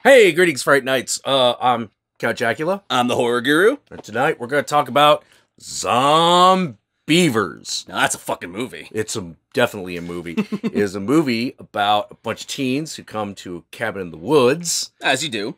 Hey, greetings, Fright Nights. I'm Count Jackula. I'm the Horror Guru. And tonight we're going to talk about Zombeavers. Now that's a fucking movie. It's definitely a movie. It is a movie about a bunch of teens who come to a cabin in the woods. As you do.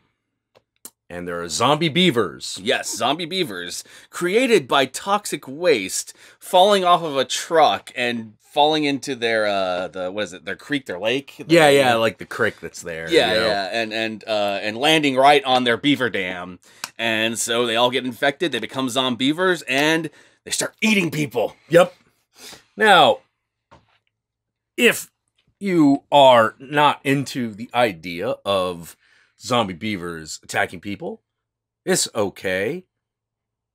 And there are zombie beavers. Yes, zombie beavers created by toxic waste falling off of a truck and falling into their their creek, their lake. Yeah, like the creek that's there. Yeah, and landing right on their beaver dam, and so they all get infected. They become zombeavers and they start eating people. Yep. Now, if you are not into the idea of zombie beavers attacking people, it's okay.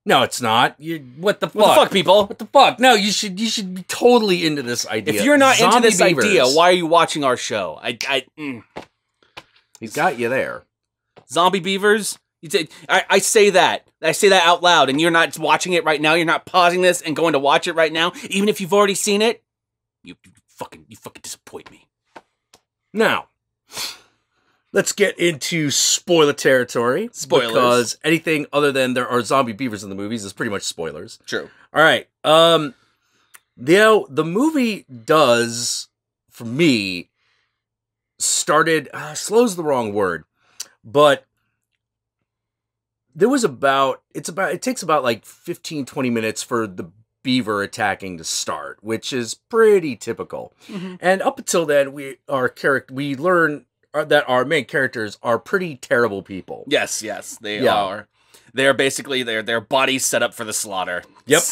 No, it's not. What the fuck? What the fuck, people? What the fuck? No, you should be totally into this idea. If you're not zombie into this beavers, idea, why are you watching our show? He's got you there. Zombie beavers? I say that. I say that out loud, and you're not watching it right now. You're not pausing this and going to watch it right now, even if you've already seen it. You fucking disappoint me. Now, let's get into spoiler territory. Spoilers. Because anything other than there are zombie beavers in the movies is pretty much spoilers. True. All right. The movie does, for me, slow's the wrong word, but it takes about like 15, 20 minutes for the beaver attacking to start, which is pretty typical. Mm-hmm. And up until then, we learn that our main characters are pretty terrible people. Yes, they are. They're basically their bodies set up for the slaughter. Yep.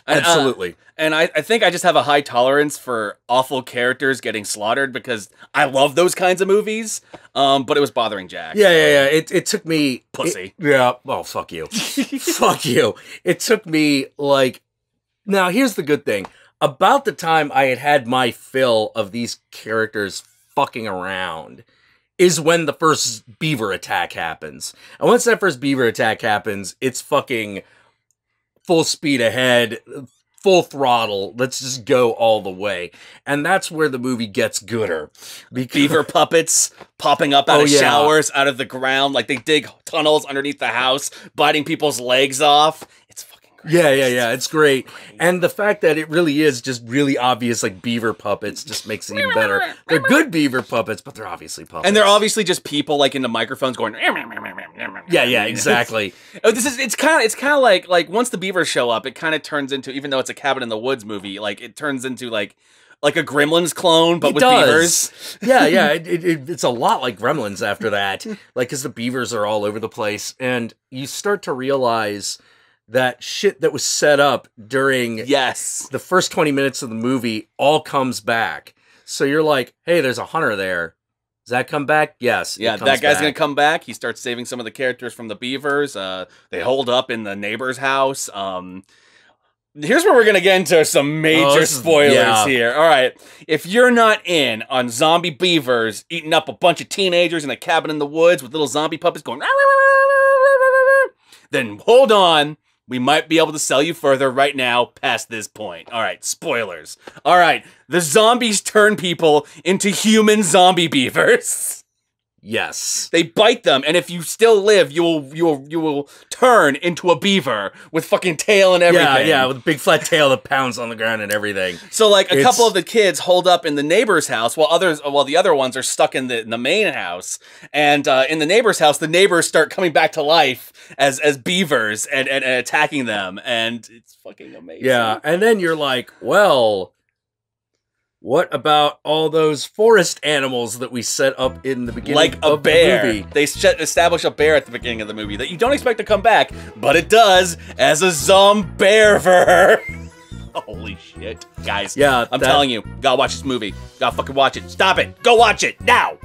Absolutely. And I think I just have a high tolerance for awful characters getting slaughtered because I love those kinds of movies. But it was bothering Jack. Yeah. It took me... Pussy. Well, fuck you. Fuck you. It took me, like... Now, here's the good thing. About the time I had my fill of these characters fucking around is when the first beaver attack happens. And once that first beaver attack happens, it's fucking full speed ahead, full throttle. Let's just go all the way. And that's where the movie gets gooder. Beaver puppets popping up out of showers, out of the ground, like they dig tunnels underneath the house, biting people's legs off. It's fucking great. Yeah. It's great. And the fact that it really is just really obvious, like beaver puppets, just makes it even better. They're good beaver puppets, but they're obviously puppets. And they're obviously just people like in the microphones going. Yeah, exactly. It's kind of like once the beavers show up, it kind of turns into, even though it's a cabin in the woods movie, like it turns into like a Gremlins clone, but with beavers. Yeah. It's a lot like Gremlins after that, like because the beavers are all over the place, and you start to realize that shit that was set up during the first 20 minutes of the movie all comes back. So you're like, hey, there's a hunter there. Does that come back? Yes. Yeah, that guy's going to come back. He starts saving some of the characters from the beavers. They hold up in the neighbor's house. Here's where we're going to get into some major spoilers here. All right. If you're not in on zombie beavers eating up a bunch of teenagers in a cabin in the woods with little zombie puppets going, then hold on. We might be able to sell you further right now past this point. All right, spoilers. All right, the zombies turn people into human zombie beavers. Yes. They bite them, and if you still live, you will turn into a beaver with fucking tail and everything. Yeah, with a big flat tail that pounds on the ground and everything. So, like, a couple of the kids hold up in the neighbor's house, while the other ones are stuck in the main house. And in the neighbor's house, the neighbors start coming back to life as beavers and attacking them, and it's fucking amazing. Yeah, and then you're like, well, what about all those forest animals that we set up in the beginning of the movie? They establish a bear at the beginning of the movie that you don't expect to come back, but it does as a Zombeaver. Holy shit. Guys, I'm telling you, gotta watch this movie. Gotta fucking watch it. Stop it. Go watch it now.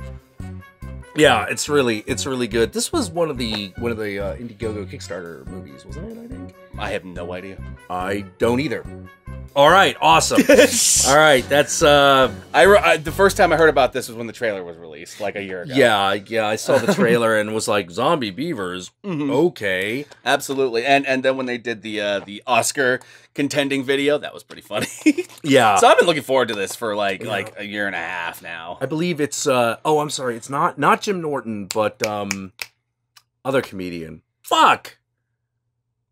Yeah, it's really good. This was one of the Indiegogo Kickstarter movies, wasn't it, I think? I have no idea. I don't either. All right, awesome. All right, that's the first time I heard about this was when the trailer was released, like a year ago. Yeah, I saw the trailer and was like, Zombeavers, okay. Absolutely. And then when they did the Oscar contending video, that was pretty funny. Yeah. So I've been looking forward to this for like a year and a half now. I believe it's oh, I'm sorry, it's not Jim Norton, but other comedian. Fuck.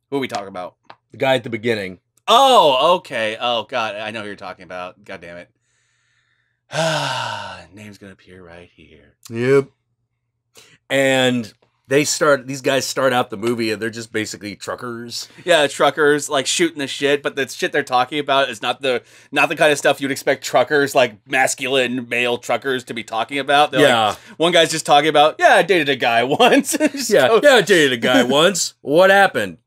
Who are we talking about? The guy at the beginning. Oh, okay. Oh, God. I know who you're talking about. God damn it. Name's going to appear right here. Yep. And these guys start out the movie and they're just basically truckers. Yeah, truckers, like shooting the shit, but the shit they're talking about is not the kind of stuff you'd expect truckers, like masculine male truckers, to be talking about. They're like, one guy's just talking about, I dated a guy once. I dated a guy once. What happened?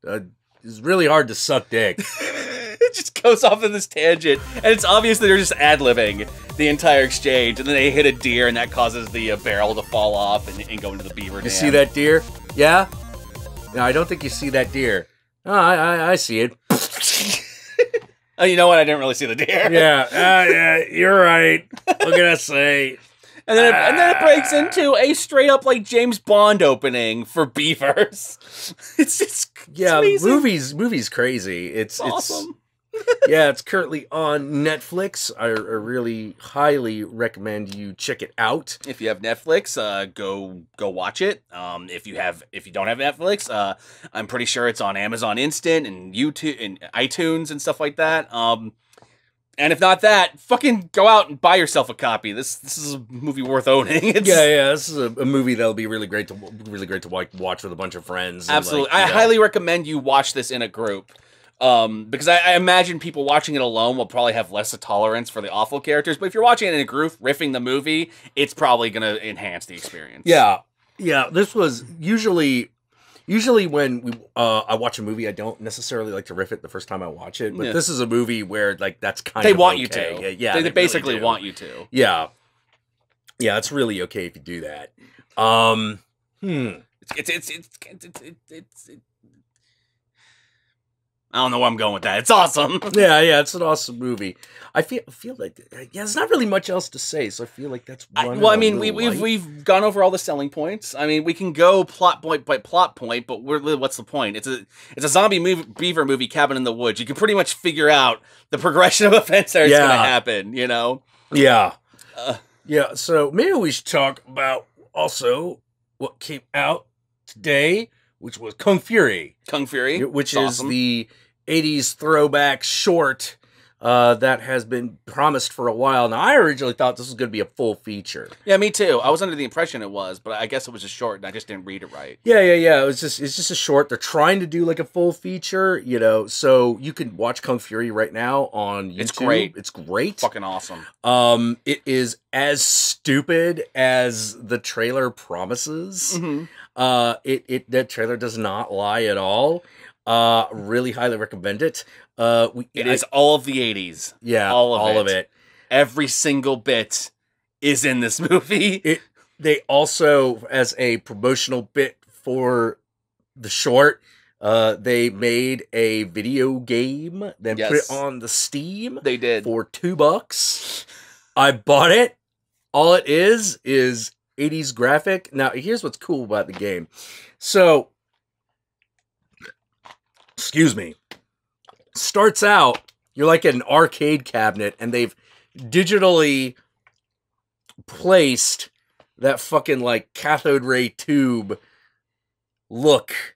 It's really hard to suck dick. It just goes off in this tangent, and it's obvious that they're just ad-libbing the entire exchange, and then they hit a deer, and that causes the barrel to fall off and go into the beaver dam. You see that deer? Yeah? No, I don't think you see that deer. Oh, I see it. Oh, you know what? I didn't really see the deer. Yeah, you're right. What can I say? And then it breaks into a straight up like James Bond opening for beavers. It's amazing. Movie's crazy. It's awesome. It's currently on Netflix. I really highly recommend you check it out. If you have Netflix, go watch it. If you don't have Netflix, I'm pretty sure it's on Amazon Instant and YouTube and iTunes and stuff like that. And if not that, fucking go out and buy yourself a copy. This is a movie worth owning. This is a movie that'll be really great to watch with a bunch of friends. Absolutely, I highly recommend you watch this in a group. Because I imagine people watching it alone will probably have less of tolerance for the awful characters. But if you're watching it in a group, riffing the movie, it's probably going to enhance the experience. Yeah. This was usually when I watch a movie, I don't necessarily like to riff it the first time I watch it. But this is a movie where like that's kind of they want okay. you to. Yeah, they basically really want you to. Yeah, it's really okay if you do that. It's I don't know where I'm going with that. It's awesome. Yeah, it's an awesome movie. I feel like there's not really much else to say, so I feel like that's we've gone over all the selling points. I mean, we can go plot point by plot point, but what's the point? It's a beaver movie, Cabin in the Woods. You can pretty much figure out the progression of events that's going to happen. You know? Yeah. So maybe we should talk about also what came out today, which was Kung Fury. Which is the 80s throwback short that has been promised for a while. Now, I originally thought this was going to be a full feature. Yeah, me too. I was under the impression it was, but I guess it was a short, and I just didn't read it right. Yeah. It's just a short. They're trying to do like a full feature, so you can watch Kung Fury right now on YouTube. It's great. Fucking awesome. It is as stupid as the trailer promises. Mm-hmm. That trailer does not lie at all. Really highly recommend it. It is all of the 80s. Yeah, all of it. Every single bit is in this movie. They also, as a promotional bit for the short, they made a video game, then put it on the Steam. They did for $2. I bought it. All it is 80s graphic. Now, here's what's cool about the game. So, excuse me. Starts out, you're like at an arcade cabinet, and they've digitally placed that fucking like cathode ray tube look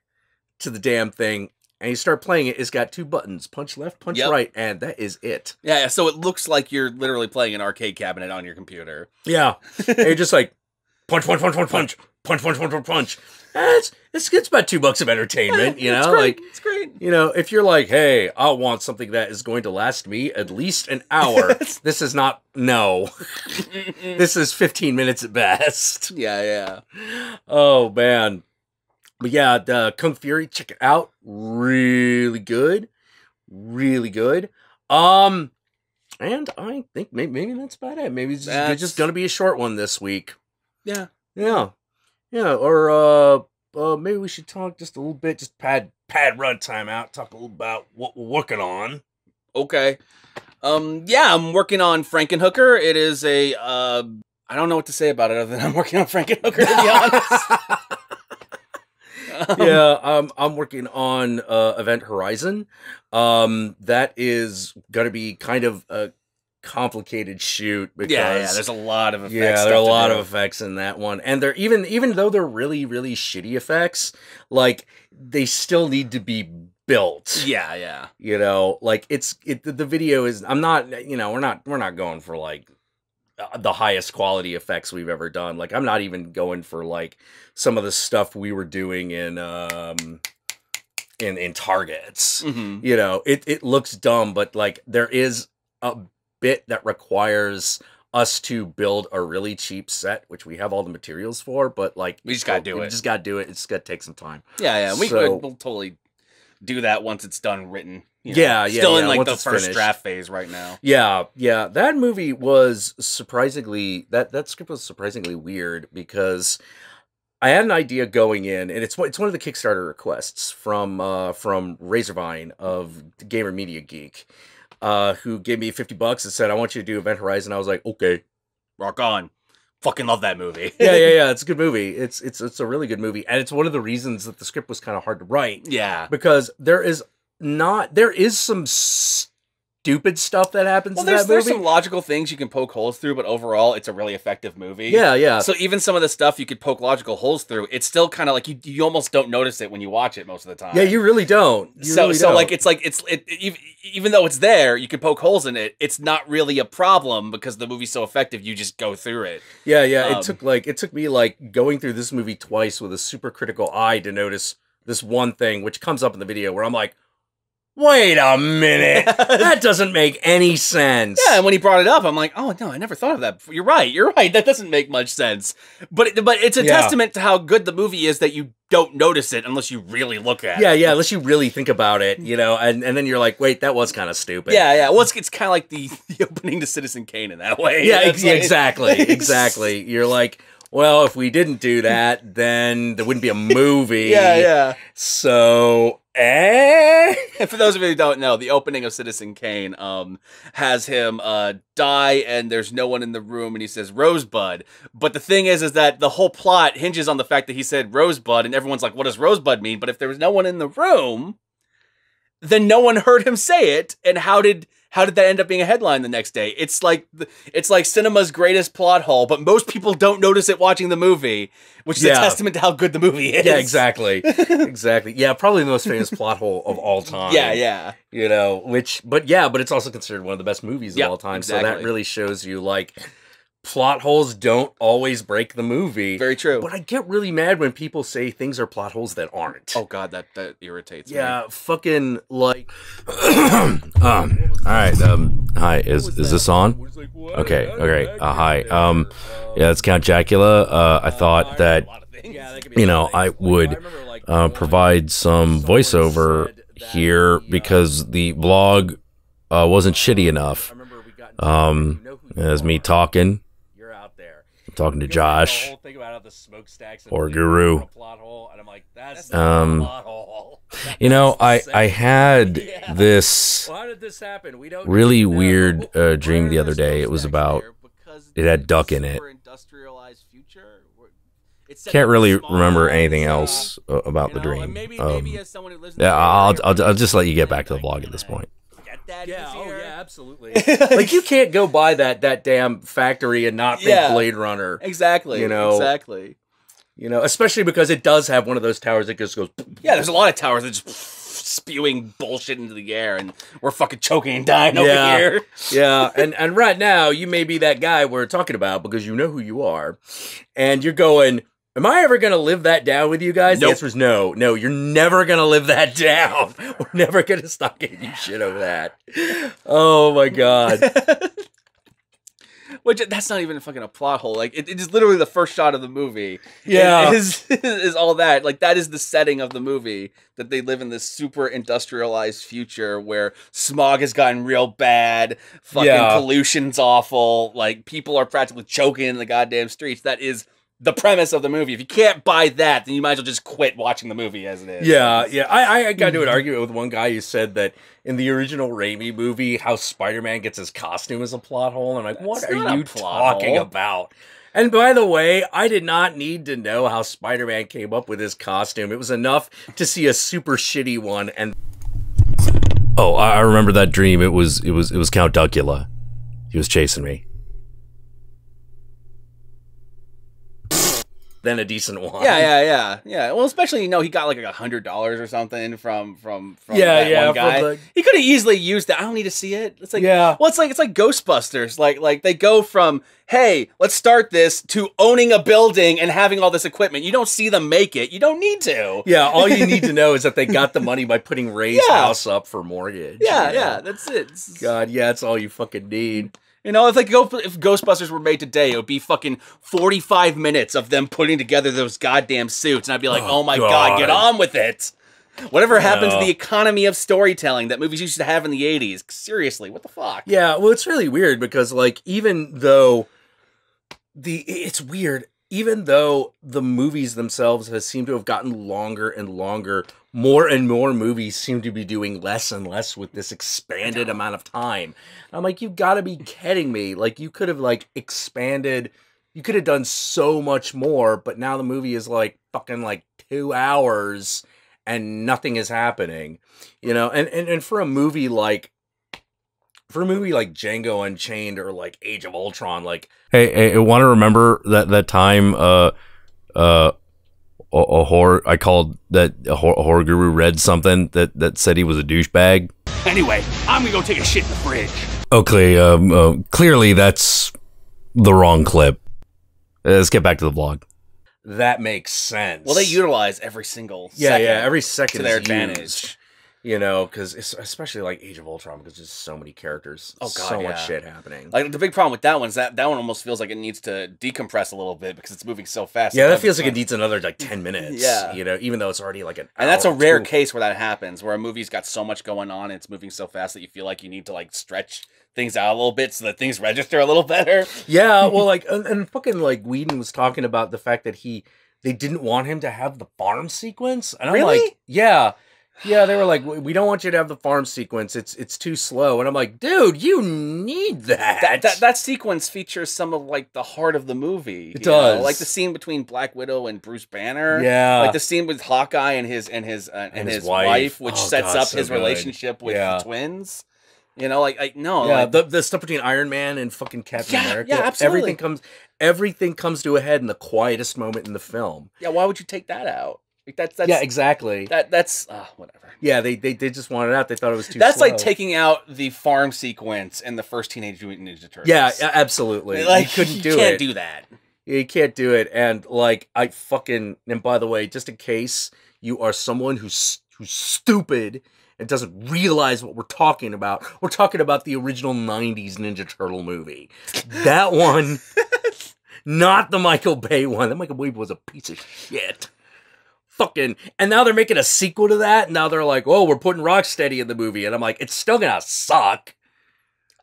to the damn thing. And you start playing it, it's got 2 buttons, punch left, punch right, and that is it. Yeah, so it looks like you're literally playing an arcade cabinet on your computer. Yeah. And you're just like, punch. It's about $2 of entertainment, you know? It's great. Like, it's great. You know, if you're like, hey, I want something that is going to last me at least an hour, this is not, no. This is 15 minutes at best. Yeah. Oh, man. But yeah, the Kung Fury, check it out. Really good. Really good. And I think maybe that's about it. Maybe it's just going to be a short one this week. Yeah. Or maybe we should talk just a little bit, just pad run time out, talk a little about what we're working on. Okay. Yeah, I'm working on Frankenhooker. It is a, I don't know what to say about it other than I'm working on Frankenhooker, to be honest. I'm working on Event Horizon. That is going to be kind of a complicated shoot because there's a lot of effects. Yeah, there are a lot of effects in that one, and they're even though they're really shitty effects, like they still need to be built. Yeah. You know, like the video is. I'm not. You know, we're not going for like the highest quality effects we've ever done. Like I'm not even going for like some of the stuff we were doing in Targets. Mm-hmm. You know, it looks dumb, but like there is a bit that requires us to build a really cheap set, which we have all the materials for, but like we just gotta do it. We just gotta do it. It's just gotta take some time. Yeah. We'll totally do that once it's done written. You know? Yeah. Still in like once the first finished. draft phase right now. Yeah. That movie was surprisingly that script was surprisingly weird because I had an idea going in, and it's one of the Kickstarter requests from Razorvine of Gamer Media Geek. Who gave me $50 and said, I want you to do Event Horizon. I was like, okay. Rock on. Fucking love that movie. Yeah. It's a good movie. It's a really good movie. And it's one of the reasons that the script was kind of hard to write. Yeah. Because there is some stupid stuff that happens in that movie. There's some logical things you can poke holes through, but overall, it's a really effective movie. Yeah. So even some of the stuff you could poke logical holes through, it's still kind of like you almost don't notice it when you watch it most of the time. Yeah, you really don't. Even though it's there, you can poke holes in it. It's not really a problem because the movie's so effective. You just go through it. Yeah. It took me like going through this movie twice with a super critical eye to notice this one thing, which comes up in the video where I'm like, wait a minute. That doesn't make any sense. Yeah, and when he brought it up, I'm like, oh, no, I never thought of that. You're right. That doesn't make much sense. But it's a testament to how good the movie is that you don't notice it unless you really look at it. Yeah, unless you really think about it, you know, and then you're like, wait, that was kind of stupid. Yeah. Well, it's kind of like the opening to Citizen Kane in that way. Yeah, exactly. You're like, well, if we didn't do that, then there wouldn't be a movie. Yeah. So... And for those of you who don't know, the opening of Citizen Kane has him die and there's no one in the room and he says Rosebud. But the thing is that the whole plot hinges on the fact that he said Rosebud and everyone's like, what does Rosebud mean? But if there was no one in the room, then no one heard him say it. And how did that end up being a headline the next day? It's like cinema's greatest plot hole, but most people don't notice it watching the movie, which is a testament to how good the movie is. Yeah, exactly. Yeah, probably the most famous plot hole of all time. Yeah. You know, but it's also considered one of the best movies of all time. Exactly. So that really shows you, like, plot holes don't always break the movie. Very true. But I get really mad when people say things are plot holes that aren't. Oh god, that irritates me. Yeah, fucking like all right, hi, is this on? Okay. Hi. Yeah, it's Count Jackula. I thought that I would provide some voiceover here because the vlog wasn't shitty enough. As me talking to Josh or Guru. I had this really weird dream the other day. It was about, it had duck in it. Can't really remember anything else about the dream. Yeah, I'll just let you get back to the vlog at this point. Yeah, absolutely. Like, you can't go by that damn factory and not think Blade Runner. Exactly. Exactly. Especially because it does have one of those towers that just goes... Yeah, there's a lot of towers that just spewing bullshit into the air, and we're fucking choking and dying over here. Yeah, and right now, you may be that guy we're talking about because you know who you are, and you're going... Am I ever going to live that down with you guys? Nope. The answer is no. No, you're never going to live that down. We're never going to stop getting you shit over that. Oh, my God. Which, that's not even fucking a plot hole. Like, it is literally the first shot of the movie. Yeah. Is all that. Like, that is the setting of the movie. That they live in this super industrialized future where smog has gotten real bad. Fucking pollution's awful. Like, people are practically choking in the goddamn streets. That is the premise of the movie. If you can't buy that, then you might as well just quit watching the movie as it is. Yeah, yeah. I got into an argument with one guy who said that in the original Raimi movie, how Spider-Man gets his costume is a plot hole. And I'm like, what are you talking about? And by the way, I did not need to know how Spider-Man came up with his costume. It was enough to see a super shitty one. And oh, I remember that dream. It was Count Duckula. He was chasing me. Then a decent one. Yeah. Well, especially he got like $100 or something from that one guy. He could have easily used that. I don't need to see it. It's like well, it's like Ghostbusters. Like they go from hey, let's start this to owning a building and having all this equipment. You don't see them make it. You don't need to. Yeah, all you need to know is that they got the money by putting Ray's house up for mortgage. Yeah, that's it. God, yeah, that's all you fucking need. If Ghostbusters were made today, it would be fucking 45 minutes of them putting together those goddamn suits, and I'd be like, oh my God, get on with it. Whatever happened to the economy of storytelling that movies used to have in the 80s? Seriously, what the fuck? Yeah, well, it's really weird because, like, even though even though the movies themselves seem to have gotten longer and longer, more and more movies seem to be doing less and less with this expanded amount of time. And I'm like, you gotta be kidding me. Like, you could have, like, expanded, you could have done so much more, but now the movie is, like, fucking, like, 2 hours and nothing is happening. You know, and for a movie like Django Unchained or like Age of Ultron, like, hey, I want to remember that time a horror guru read something that said he was a douchebag. Anyway, I'm gonna go take a shit in the fridge. Okay, clearly that's the wrong clip. Let's get back to the vlog. That makes sense. Well, they utilize every single second. Yeah, every second to their advantage. You know, because especially like Age of Ultron, because there's so many characters, so much shit happening. Like the big problem with that one is that one almost feels like it needs to decompress a little bit because it's moving so fast. Yeah, that feels like it needs another like 10 minutes. Yeah, you know, even though it's already like an and that's a rare case where that happens, where a movie's got so much going on and it's moving so fast that you feel like you need to like stretch things out a little bit so that things register a little better. Yeah, well, like and fucking like Whedon was talking about the fact that they didn't want him to have the farm sequence, and I'm like, yeah. Yeah, they were like, we don't want you to have the farm sequence. It's too slow. And I'm like, dude, you need that. That sequence features some of like the heart of the movie. It does. Like the scene between Black Widow and Bruce Banner. Yeah. Like the scene with Hawkeye and his wife, which sets up his relationship with the twins. You know, no. Yeah, like, the stuff between Iron Man and fucking Captain America. Yeah, absolutely. Everything comes to a head in the quietest moment in the film. Yeah, why would you take that out? Like that's yeah, exactly. That's whatever. Yeah, they just wanted it out. They thought it was too. That's slow. like taking out the farm sequence in the first Teenage Mutant Ninja Turtles. Yeah, absolutely. Like you couldn't do it. You can't do that. You can't do it. And like and by the way, just in case you are someone who's stupid and doesn't realize what we're talking about the original 90s Ninja Turtle movie. That one, not the Michael Bay one. That Michael Bay was a piece of shit. Fucking, and now they're making a sequel to that. And now they're like, "Oh, we're putting Rocksteady in the movie," and I'm like, "It's still gonna suck."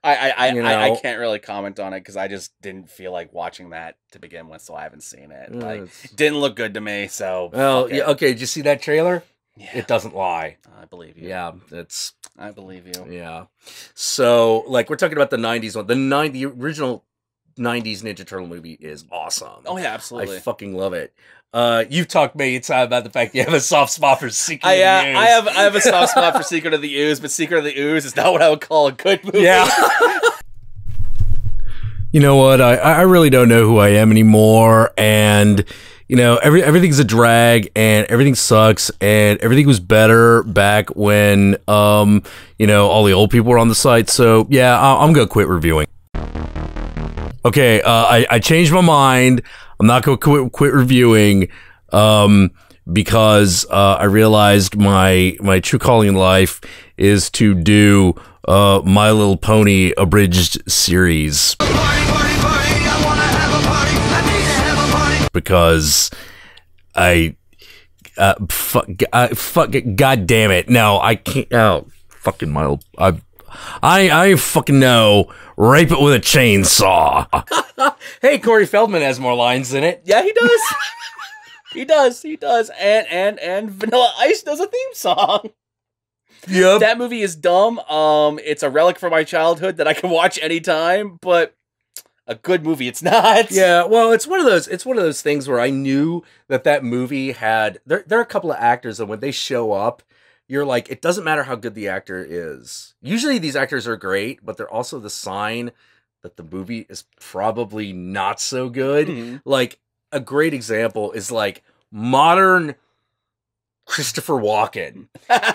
I can't really comment on it because I just didn't feel like watching that to begin with, so I haven't seen it. Like, it didn't look good to me. So, well, yeah, okay. Did you see that trailer? Yeah. It doesn't lie. I believe you. Yeah, I believe you. Yeah. So, like, we're talking about the '90s one. The original '90s Ninja Turtle movie is awesome. Oh yeah, absolutely. I fucking love it. You've talked many times about the fact you have a soft spot for Secret of the Ooze. I have a soft spot for Secret of the Ooze, but Secret of the Ooze is not what I would call a good movie. Yeah. You know what? I really don't know who I am anymore, and you know, everything's a drag, and everything sucks, and everything was better back when you know, all the old people were on the site. So yeah, I'm gonna quit reviewing. Okay, I changed my mind. I'm not going to quit reviewing because I realized my true calling in life is to do My Little Pony abridged series. Because fuck, god damn it. No, I can't. Oh, fucking My Little. I fucking know. Rape it with a chainsaw. Hey, Corey Feldman has more lines in it. Yeah, he does. He does. And Vanilla Ice does a theme song. Yep. That movie is dumb. It's a relic from my childhood that I can watch anytime, but a good movie it's not. Yeah, well, it's one of those things where I knew that movie had there are a couple of actors that when they show up, you're like, it doesn't matter how good the actor is. Usually these actors are great, but they're also the sign that the movie is probably not so good. Mm-hmm. Like, a great example is like modern Christopher Walken.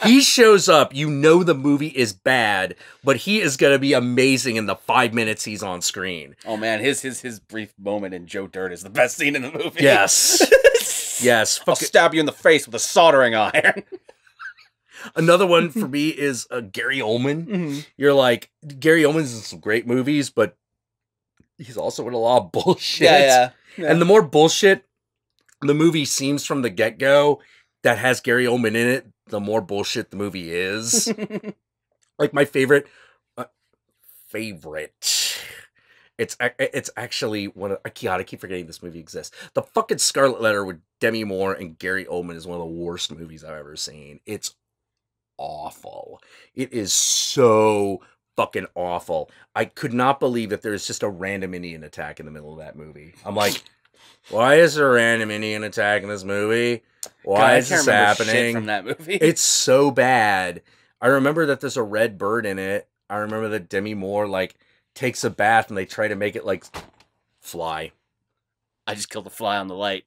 He shows up, you know the movie is bad, but he is going to be amazing in the 5 minutes he's on screen. Oh man, his brief moment in Joe Dirt is the best scene in the movie. Yes. Yes. I'll stab you in the face with a soldering iron. Another one for me is Gary Oldman. Mm-hmm. You're like, Gary Oldman's in some great movies, but he's also in a lot of bullshit. Yeah. And the more bullshit the movie seems from the get-go that has Gary Oldman in it, the more bullshit the movie is. Like, my favorite... It's actually one of... God, I keep forgetting this movie exists. The fucking Scarlet Letter with Demi Moore and Gary Oldman is one of the worst movies I've ever seen. It's awful. It is so fucking awful. I could not believe that there's just a random Indian attack in the middle of that movie. I'm like, why is there a random Indian attack in this movie? Why is this happening? Shit from that movie. It's so bad. I remember that there's a red bird in it. I remember that Demi Moore like takes a bath and they try to make it like fly. I just killed a fly on the light.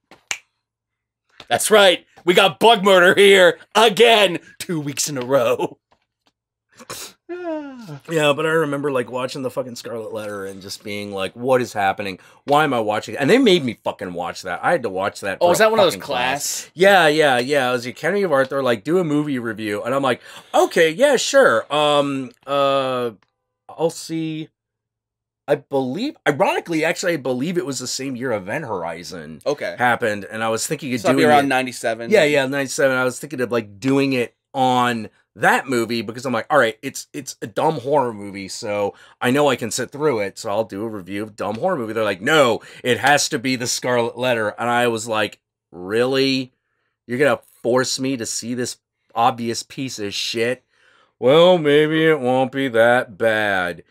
That's right. We got bug murder here again. 2 weeks in a row. Yeah, but I remember like watching the fucking Scarlet Letter and just being like, what is happening? Why am I watching it? And they made me fucking watch that. I had to watch that. Oh, was that one of those class? Yeah. It was the Academy of Art. They're like, do a movie review. And I'm like, okay, yeah, sure. I'll see. I believe it was the same year Event Horizon happened. And I was thinking of doing it around 97. Yeah, 97. I was thinking of like doing it on that movie because I'm like, all right, it's a dumb horror movie, so I know I can sit through it, so I'll do a review of dumb horror movie. They're like, no, it has to be the Scarlet Letter. And I was like, really? You're gonna force me to see this obvious piece of shit? Well, maybe it won't be that bad.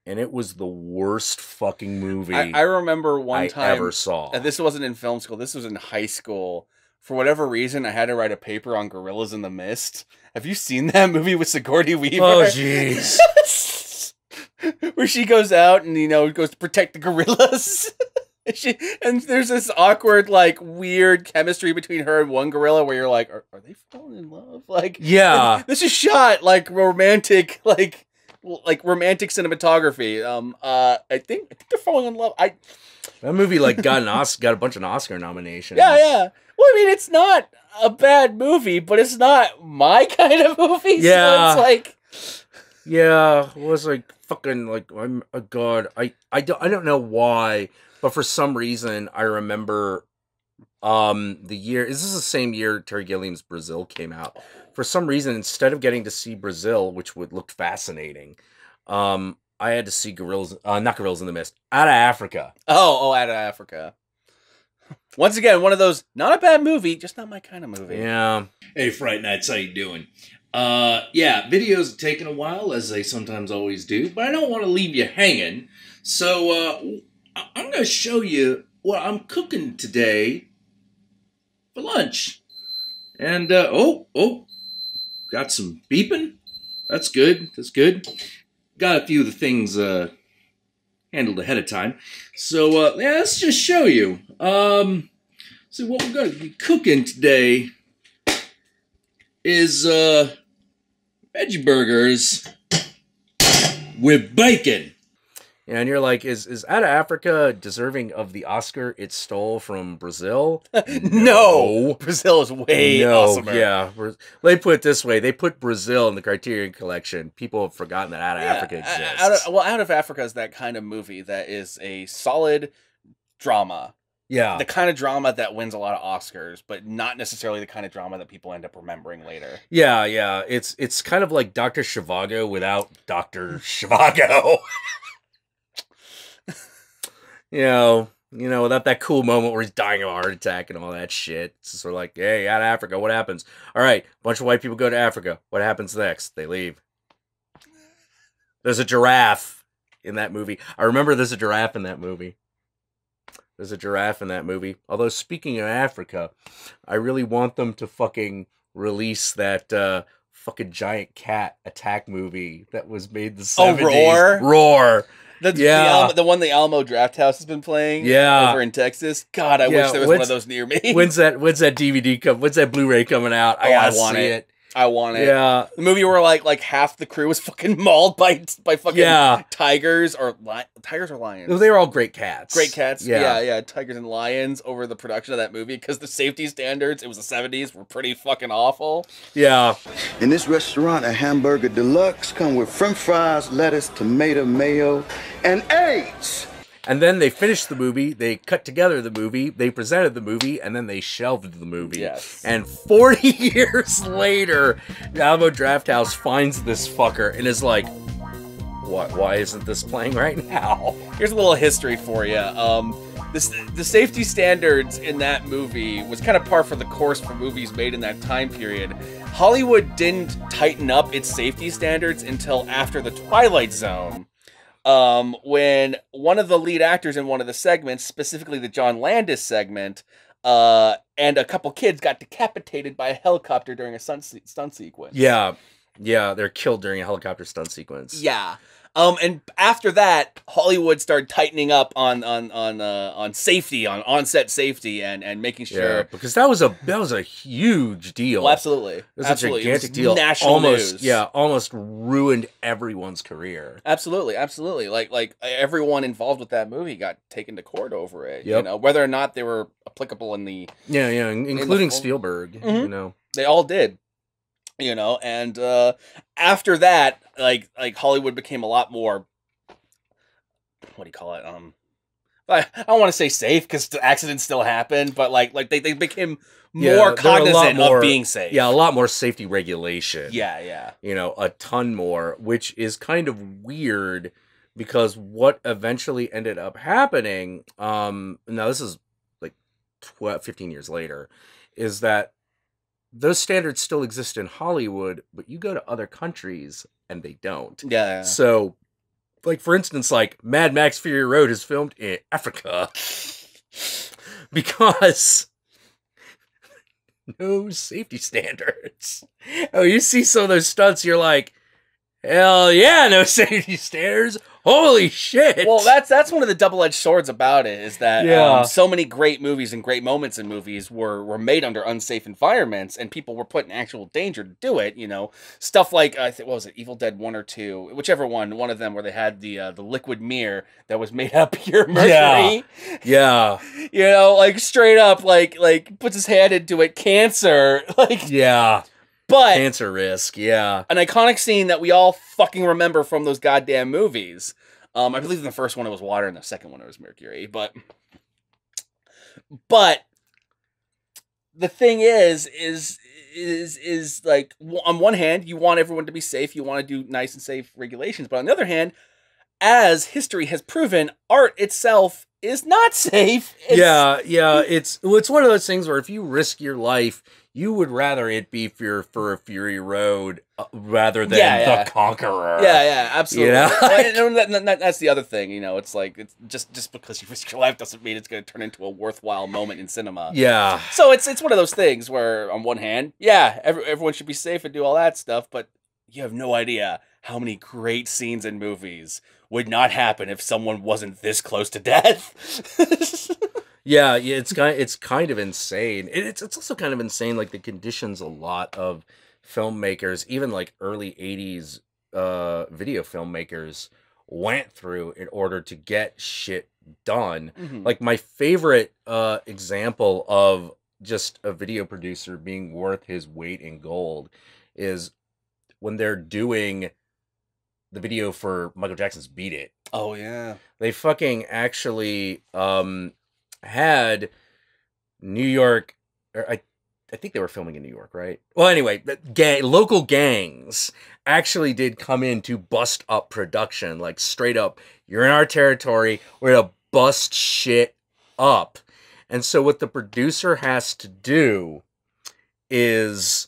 And it was the worst fucking movie I remember one time I ever saw. And this wasn't in film school, this was in high school. For whatever reason, I had to write a paper on Gorillas in the Mist. Have you seen that movie with Sigourney Weaver? Oh, jeez. Where she goes out and, goes to protect the gorillas. and there's this awkward, like, weird chemistry between her and one gorilla where you're like, are they falling in love? Like, yeah. This is shot like romantic, like romantic cinematography. I think they're falling in love. That movie like got a bunch of Oscar nominations. Yeah. Well, I mean, it's not a bad movie, but it's not my kind of movie. Yeah. So it's like, yeah, it was like fucking like, oh God, I don't know why, but for some reason I remember the year. This is the same year Terry Gilliam's Brazil came out. For some reason, instead of getting to see Brazil, which would look fascinating, I had to see not Gorillas in the Mist, Out of Africa. Oh, Out of Africa. Once again, one of those, not a bad movie, just not my kind of movie. Yeah. Hey, Fright Nights, how you doing? Yeah, videos are taking a while, as they sometimes always do, but I don't want to leave you hanging. So, I'm going to show you what I'm cooking today for lunch. And, got some beeping. That's good. Got a few of the things, handled ahead of time. So, yeah, let's just show you. So what we're going to be cooking today is, veggie burgers with bacon. Yeah, and you're like, is Out of Africa deserving of the Oscar it stole from Brazil? No. Brazil is way awesomer. Yeah. They put it this way. They put Brazil in the Criterion Collection. People have forgotten that Out of Africa exists. Out of Africa is that kind of movie that is a solid drama Yeah. The kind of drama that wins a lot of Oscars, but not necessarily the kind of drama that people end up remembering later. Yeah, yeah. It's kind of like Dr. Zhivago without Dr. Zhivago. Without that cool moment where he's dying of a heart attack and all that shit. It's sort of like, hey, out of Africa, what happens? All right, a bunch of white people go to Africa. What happens next? They leave. There's a giraffe in that movie. I remember there's a giraffe in that movie. Although, speaking of Africa, I really want them to fucking release that fucking giant cat attack movie that was made in the 70s. Oh, Roar? Roar. The one the Alamo Draft House has been playing over in Texas. God, I wish there was one of those near me. When's that DVD come? When's that Blu-ray coming out? I want it. I want it. Yeah. The movie where like half the crew was fucking mauled by fucking tigers or lions. They were all great cats. Great cats. Yeah. Tigers and lions over the production of that movie because the safety standards, it was the 70s, were pretty fucking awful. Yeah. In this restaurant, a hamburger deluxe come with french fries, lettuce, tomato, mayo, and eggs. And then they finished the movie, they cut together the movie, they presented the movie, and then they shelved the movie. Yes. And 40 years later, the Alamo Drafthouse finds this fucker and is like, what? Why isn't this playing right now? Here's a little history for you. The safety standards in that movie was kind of par for the course for movies made in that time period. Hollywood didn't tighten up its safety standards until after The Twilight Zone. When one of the lead actors in one of the segments, specifically the John Landis segment, and a couple kids got decapitated by a helicopter during a stunt sequence. Yeah, they're killed during a helicopter stunt sequence. Yeah. And after that, Hollywood started tightening up on safety, on on-set safety, and making sure. Yeah, because that was a huge deal. Well, absolutely, it was a gigantic deal. National news. Yeah, almost ruined everyone's career. Absolutely. Like everyone involved with that movie got taken to court over it. Yep. You know, whether or not they were applicable in the including Spielberg. Mm-hmm. You know, they all did. You know, and after that, like Hollywood became a lot more, what do you call it? I don't want to say safe because the accidents still happen, but like they became more cognizant of being safe. Yeah, a lot more safety regulation. Yeah. You know, a ton more, which is kind of weird because what eventually ended up happening, now this is like 15 years later, is that those standards still exist in Hollywood, but you go to other countries and they don't. Yeah. So, like, for instance, like Mad Max Fury Road is filmed in Africa because no safety standards. Oh, you see some of those stunts, you're like, hell yeah, no safety standards. Holy shit. Well, that's one of the double-edged swords about it, is that so many great movies and great moments in movies were made under unsafe environments, and people were put in actual danger to do it, you know. Stuff like, what was it, Evil Dead 1 or 2, whichever one of them, where they had the liquid mirror that was made up pure mercury. Yeah. You know, like, straight up, like puts his hand into it, cancer. Like, yeah. But cancer risk, yeah. An iconic scene that we all fucking remember from those goddamn movies. I believe in the first one it was water, and the second one it was mercury. But the thing is like, on one hand, you want everyone to be safe, you want to do nice and safe regulations, but on the other hand, as history has proven, art itself is not safe. It's one of those things where if you risk your life, you would rather it be for a Fury Road rather than The Conqueror. Yeah, absolutely. You know? That's the other thing, you know. It's like, it's just because you risk your life doesn't mean it's going to turn into a worthwhile moment in cinema. Yeah. So it's one of those things where, on one hand, everyone should be safe and do all that stuff, but you have no idea how many great scenes in movies would not happen if someone wasn't this close to death. Yeah, it's kind of insane. It's also kind of insane, like, the conditions a lot of filmmakers, even like early 80s video filmmakers, went through in order to get shit done. Mm-hmm. Like, my favorite example of just a video producer being worth his weight in gold is when they're doing the video for Michael Jackson's Beat It. Oh, yeah. They fucking actually had New York, or I think they were filming in New York, right? Well, anyway, local gangs actually did come in to bust up production, like straight up, you're in our territory, we're gonna bust shit up. And so what the producer has to do is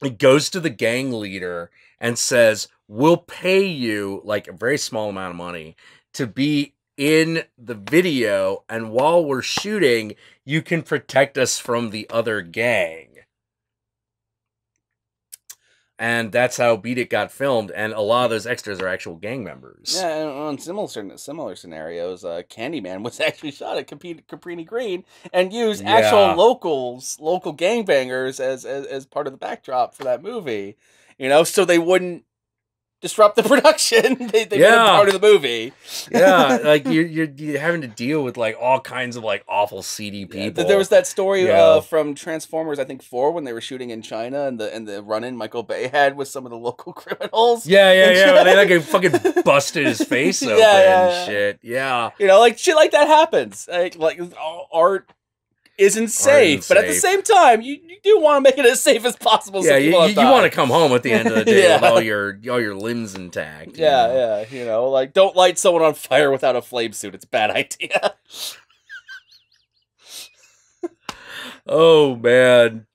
he goes to the gang leader and says, we'll pay you like a very small amount of money to be in the video, and while we're shooting, you can protect us from the other gang. And that's how Beat It got filmed, and a lot of those extras are actual gang members. Yeah, and on similar scenarios, Candyman was actually shot at Cabrini Green and used actual local gangbangers as part of the backdrop for that movie. You know, so they wouldn't disrupt the production. they made it part of the movie. Yeah, like you're having to deal with like all kinds of like awful seedy people. There was that story from Transformers, I think 4, when they were shooting in China, and the run-in Michael Bay had with some of the local criminals. Yeah. They like fucking busted his face open and shit. Yeah, you know, like shit like that happens. Like art isn't safe, but at the same time, you do want to make it as safe as possible. Yeah, you want to come home at the end of the day with all your limbs intact. Yeah, you know, like don't light someone on fire without a flame suit. It's a bad idea. Oh man.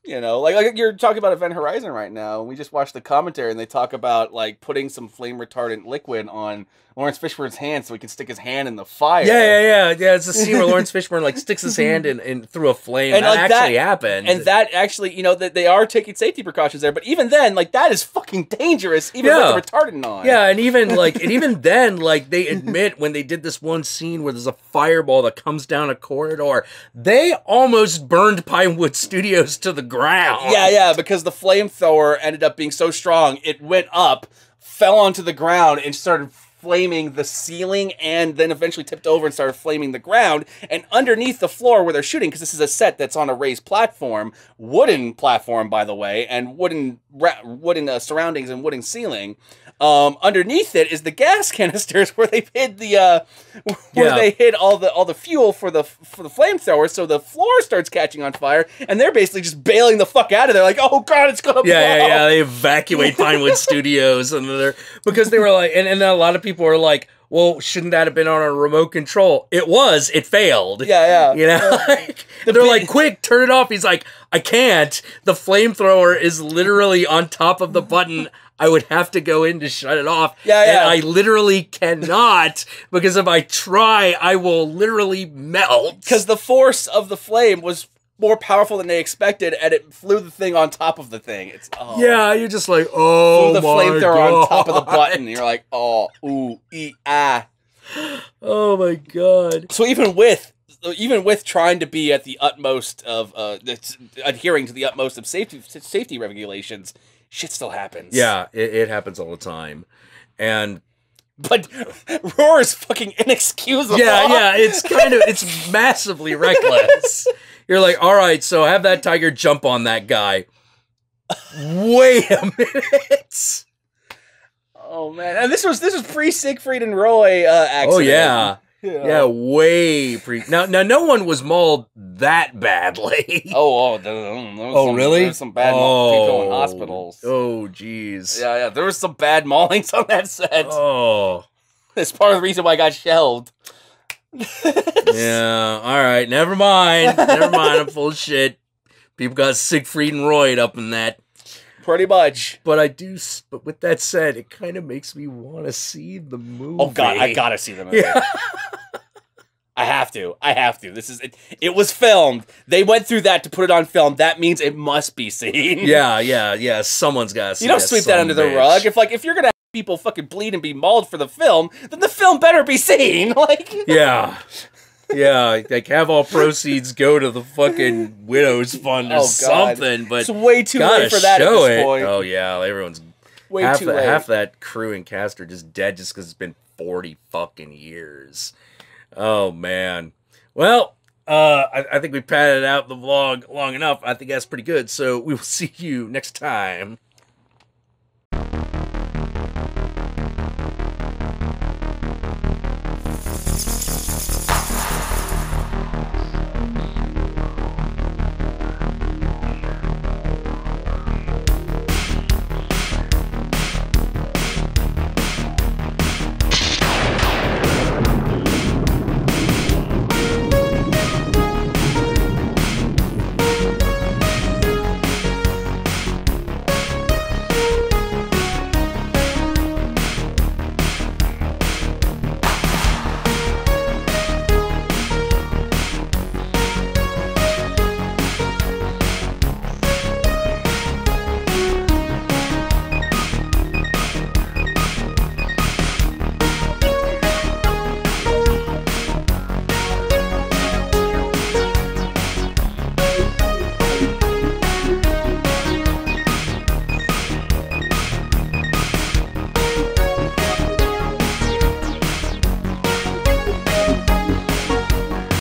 You know, like you're talking about Event Horizon right now. We just watched the commentary, and they talk about like putting some flame retardant liquid on Lawrence Fishburne's hand so he can stick his hand in the fire. Yeah. It's a scene where Lawrence Fishburne like sticks his hand in through a flame, and that actually happened. And that actually, you know, that they are taking safety precautions there. But even then, like that is fucking dangerous, even with the retardant on. Yeah, and even then, like they admit when they did this one scene where there's a fireball that comes down a corridor, they almost burned Pinewood Studios to the ground. Yeah, because the flamethrower ended up being so strong, it went up, fell onto the ground, and started flaming the ceiling, and then eventually tipped over and started flaming the ground. And underneath the floor where they're shooting, because this is a set that's on a raised platform, wooden platform, by the way, and wooden surroundings and wooden ceiling. Underneath it is the gas canisters where they hid they hid all the fuel for the flamethrower. So the floor starts catching on fire, and they're basically just bailing the fuck out of there. Like, oh god, it's gonna blow. Yeah. They evacuate Pinewood Studios, and because they were like, and a lot of people are like, well, shouldn't that have been on a remote control? It was. It failed. Yeah. You know, they're like, quick, turn it off. He's like, I can't. The flamethrower is literally on top of the button. I would have to go in to shut it off. Yeah. And I literally cannot, because if I try, I will literally melt. Because the force of the flame was more powerful than they expected, and it flew the thing on top of the thing. Yeah, you're just like, oh my god. The flamethrower on top of the button, and you're like, oh, ooh, ah. Oh my god. So even with trying to be at the utmost of adhering to the utmost of safety regulations, shit still happens. Yeah, it happens all the time. But Roar is fucking inexcusable. Yeah, it's massively reckless. You're like, all right, so have that tiger jump on that guy. Wait a minute. Oh man, and this was pre Siegfried and Roy accident. Oh yeah, way pre. Now no one was mauled that badly. Really? There was some bad people in hospitals. Oh jeez. Yeah, there was some bad maulings on that set. Oh, that's part of the reason why I got shelved. Yeah, all right, never mind, I'm full of shit. People got Siegfried and Roy up in that. Pretty much. But with that said, it kind of makes me want to see the movie. Oh god, I gotta see the movie. Yeah. I have to. This is it was filmed. They went through that to put it on film. That means it must be seen. Yeah. Someone's got to see it. You don't sweep that under the rug. If you're gonna have people fucking bleed and be mauled for the film, then the film better be seen. Like Yeah, like have all proceeds go to the fucking widow's fund or something. But it's way too late for that at this point. Oh yeah, everyone's too late. Half that crew and cast are just dead just because it's been 40 fucking years. Oh man. Well, I think we padded out the vlog long enough. I think that's pretty good. So we will see you next time.